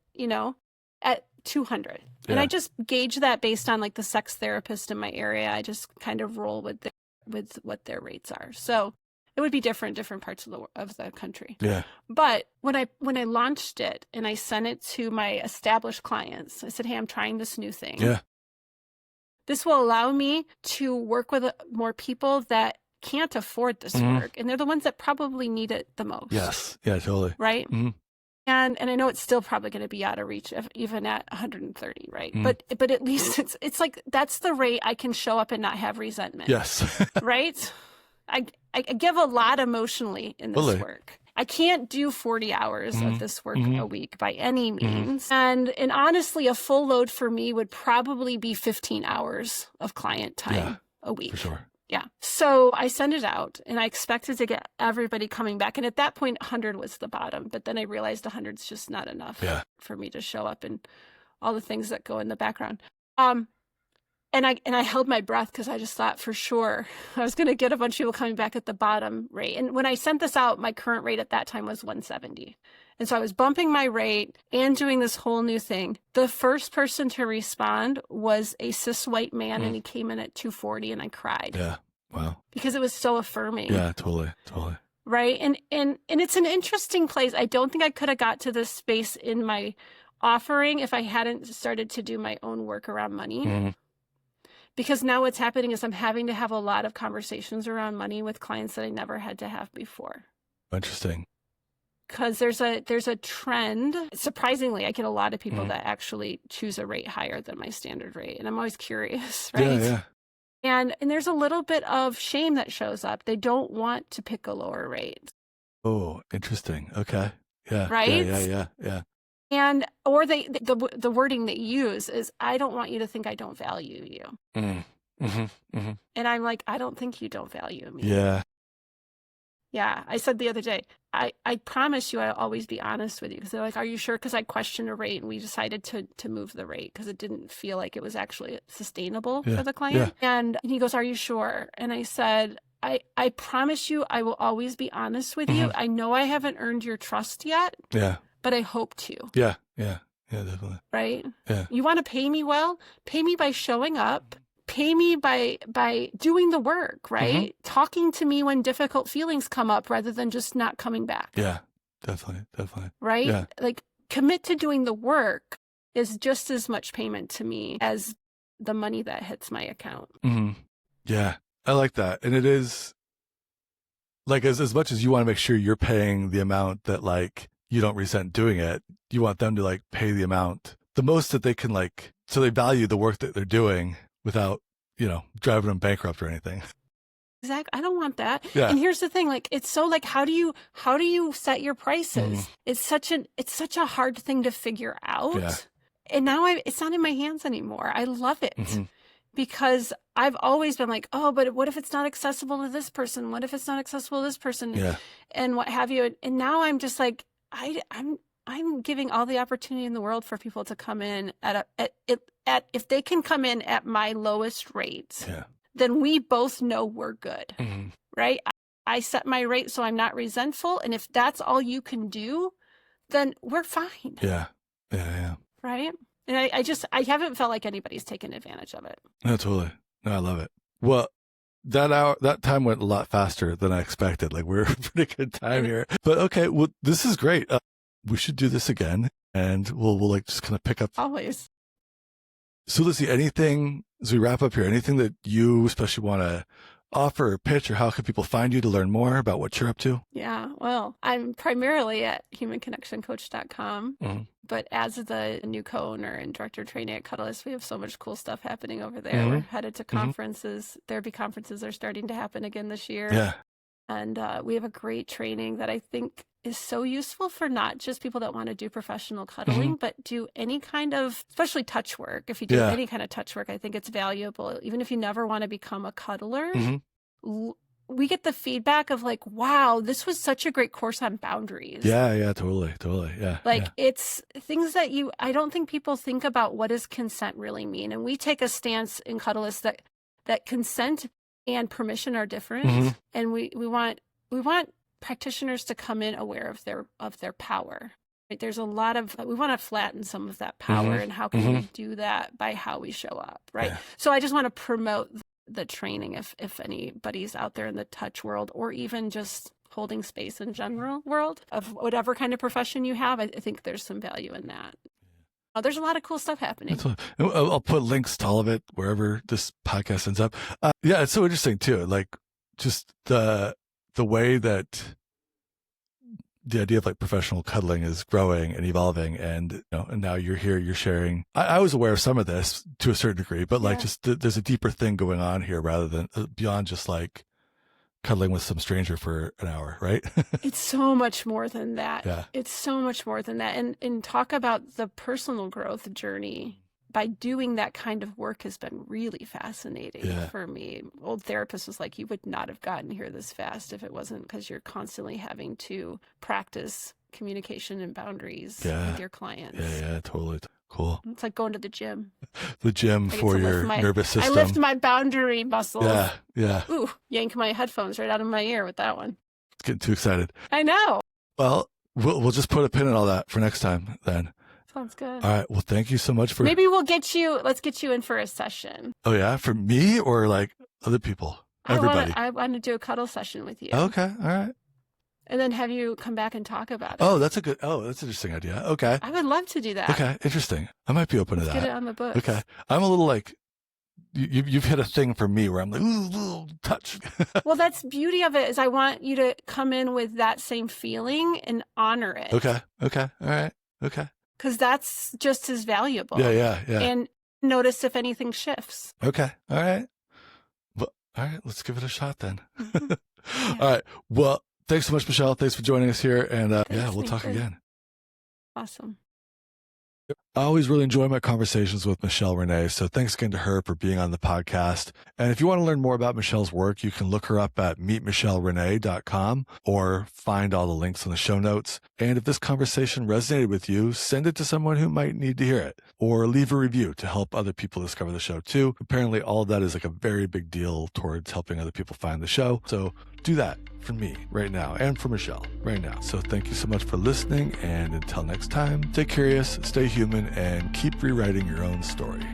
at 200. And I just gauge that based on like the sex therapist in my area. I just kind of roll with what their rates are. So it would be different parts of the country. Yeah. But when I launched it and I sent it to my established clients, I said, "Hey, I'm trying this new thing. Yeah. This will allow me to work with more people that can't afford this work, and they're the ones that probably need it the most." Yes. Yeah, totally. Right? And I know it's still probably going to be out of reach even at 130, right? But at least it's like that's the rate I can show up and not have resentment. Yes. Right? I give a lot emotionally in this work. I can't do 40 hours of this work a week by any means. And honestly, a full load for me would probably be 15 hours of client time a week. For sure. Yeah. So I sent it out and I expected to get everybody coming back. And at that point, 100 was the bottom. But then I realized 100 is just not enough for me to show up and all the things that go in the background. And I held my breath because I just thought for sure I was going to get a bunch of people coming back at the bottom rate. And when I sent this out, my current rate at that time was 170. And so I was bumping my rate and doing this whole new thing. The first person to respond was a cis white man, and he came in at 240, and I cried. Yeah. Wow. Because it was so affirming. Yeah, totally. Right. And it's an interesting place. I don't think I could have got to this space in my offering if I hadn't started to do my own work around money. Because now what's happening is I'm having to have a lot of conversations around money with clients that I never had to have before. Interesting. Because there's a trend. Surprisingly, I get a lot of people that actually choose a rate higher than my standard rate. And I'm always curious, right? Yeah. And there's a little bit of shame that shows up. They don't want to pick a lower rate. Oh, interesting. Okay. Yeah. Right? Yeah. And or the wording they use is, I don't want you to think I don't value you. And I'm like, I don't think you don't value me. Yeah. Yeah. I said the other day, I promise you I'll always be honest with you. Because they're like, are you sure? Because I questioned a rate and we decided to move the rate because it didn't feel like it was actually sustainable for the client. Yeah. And he goes, are you sure? And I said, I promise you I will always be honest with you. I know I haven't earned your trust yet. Yeah. But I hope to. Yeah, definitely. Right? Yeah. You want to pay me well? Pay me by showing up. Pay me by doing the work, right? Talking to me when difficult feelings come up rather than just not coming back. Yeah, definitely. Right? Yeah. Like, commit to doing the work is just as much payment to me as the money that hits my account. Yeah, I like that. And it is, like, as much as you want to make sure you're paying the amount that, like, you don't resent doing it, you want them to, like, pay the amount, the most that they can, like, so they value the work that they're doing without, driving them bankrupt or anything. Exactly. I don't want that. Yeah. And here's the thing, like, it's so, like, how do you set your prices? It's such a hard thing to figure out. Yeah. And now it's not in my hands anymore. I love it. Because I've always been like, oh, but what if it's not accessible to this person? What if it's not accessible to this person? Yeah. And what have you? And now I'm just like, I'm giving all the opportunity in the world for people to come in at if they can come in at my lowest rate, then we both know we're good, right? I set my rate so I'm not resentful, and if that's all you can do, then we're fine. Yeah. Right? And I haven't felt like anybody's taken advantage of it. No, totally. No, I love it. Well, that time went a lot faster than I expected. Like, we're a pretty good time here. But okay, well, this is great. We should do this again, and we'll like just kind of pick up. Always. So let's see, anything as we wrap up here, anything that you especially want to offer or pitch, or how can people find you to learn more about what you're up to? Yeah, well, I'm primarily at humanconnectioncoach.com, but as the new co-owner and director of training at Cuddlist, we have so much cool stuff happening over there. We're headed to conferences. Therapy conferences are starting to happen again this year. Yeah. And we have a great training that I think is so useful for not just people that want to do professional cuddling, but do any kind of, especially touch work. If you do any kind of touch work, I think it's valuable. Even if you never want to become a cuddler, we get the feedback of like, wow, this was such a great course on boundaries. Yeah, totally. Yeah. Like it's things that I don't think people think about what does consent really mean. And we take a stance in Cuddlist that consent and permission are different. And we want practitioners to come in aware of their power. Right? There's a lot of, we want to flatten some of that power, and how can we do that by how we show up, right? Yeah. So I just want to promote the training if anybody's out there in the touch world, or even just holding space in general world of whatever kind of profession you have. I think there's some value in that. There's a lot of cool stuff happening. I'll put links to all of it wherever this podcast ends up. Yeah, it's so interesting too. Like, just the way that the idea of like professional cuddling is growing and evolving, and and now you're here, you're sharing. I was aware of some of this to a certain degree, but like just there's a deeper thing going on here rather than beyond just like cuddling with some stranger for an hour, right? It's so much more than that. Yeah. It's so much more than that. And talk about the personal growth journey. By doing that kind of work has been really fascinating for me. Old therapist was like, you would not have gotten here this fast if it wasn't because you're constantly having to practice communication and boundaries with your clients. Yeah, totally. Cool. It's like going to the gym. The gym for your nervous system. I lift my boundary muscles. Yeah. Ooh, yank my headphones right out of my ear with that one. It's getting too excited. I know. Well, we'll just put a pin in all that for next time then. Sounds good. All right. Well, thank you so much for... Maybe let's get you in for a session. Oh, yeah? For me or like other people? Everybody? I want to do a cuddle session with you. Okay. All right. And then have you come back and talk about it. That's an interesting idea. Okay. I would love to do that. Okay. Interesting. I might be open to that. Get it on the books. Okay. I'm a little like, you've hit a thing for me where I'm like, ooh, touch. Well, that's beauty of it is I want you to come in with that same feeling and honor it. Okay. All right. Okay. Because that's just as valuable. Yeah. And notice if anything shifts. Okay. All right. Well, all right. Let's give it a shot then. All right. Well, thanks so much, Michelle. Thanks for joining us here. And we'll talk again. Awesome. I always really enjoy my conversations with Michelle Renee, so thanks again to her for being on the podcast. And if you want to learn more about Michelle's work, you can look her up at meetmichellerenee.com or find all the links in the show notes. And if this conversation resonated with you, send it to someone who might need to hear it, or leave a review to help other people discover the show too. Apparently, all of that is like a very big deal towards helping other people find the show. So do that for me right now and for Michelle right now. So thank you so much for listening. And until next time, stay curious, stay human, and keep rewriting your own story.